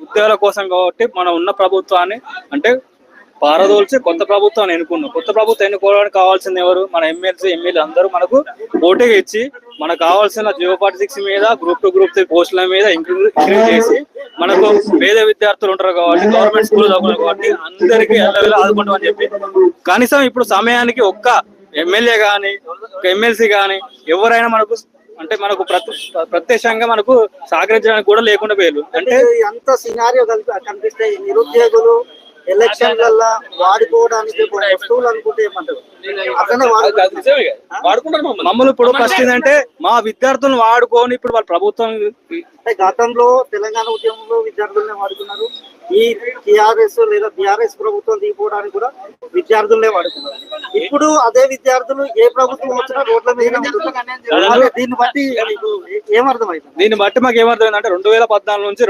ఉద్యోగాల కోసం కాబట్టి మనం ఉన్న ప్రభుత్వాన్ని అంటే పారదోల్చి కొత్త ప్రభుత్వాన్ని ఎన్నుకున్నాం. కొత్త ప్రభుత్వం ఎన్నుకోవడానికి కావాల్సింది ఎవరు? మన ఎమ్మెల్యే అందరూ మనకు ఓటుగా ఇచ్చి మనకు కావాల్సిన జియో46 మీద గ్రూప్ 2 గ్రూప్ 3 పోస్టుల మీద ఇంక్రీజ్ చేసి మనకు పేద విద్యార్థులు ఉంటారు కాబట్టి గవర్నమెంట్ స్కూల్ చదువుకున్నారు కాబట్టి అందరికీ ఎల్లవేళ ఆదుకుంటామని చెప్పి కనీసం ఇప్పుడు సమయానికి ఒక్క ఎమ్మెల్యే కానీ ఒక ఎమ్మెల్సీ కానీ ఎవరైనా మనకు అంటే మనకు ప్రత్యక్షంగా మనకు సహకరించడానికి కూడా లేకుండా పోయారు. అంటే ఎంత సినారియో కనిపిస్తే నిరుద్యోగులు ఎలక్షన్లలో వాడుకోవడానికి వస్తువులు అనుకుంటే ఏమంటారు? మమ్మల్ని ఇప్పుడు ఫస్ట్ ఏంటంటే మా విద్యార్థులను వాడుకొని ఇప్పుడు వాళ్ళ ప్రభుత్వం అంటే గతంలో తెలంగాణ ఉద్యమంలో విద్యార్థులనే వాడుకున్నారు. ఈ టిఆర్ఎస్ లేదా బిఆర్ఎస్ ప్రభుత్వం దిగిపోవడానికి కూడా విద్యార్థులనే వాడుకున్నారు. ఇప్పుడు అదే విద్యార్థులు ఏ ప్రభుత్వం వచ్చినా రోడ్ల మీద దీన్ని బట్టి ఏమర్థమైంది? దీన్ని బట్టి మాకు ఏమర్థమైంది అంటే 2014 నుంచి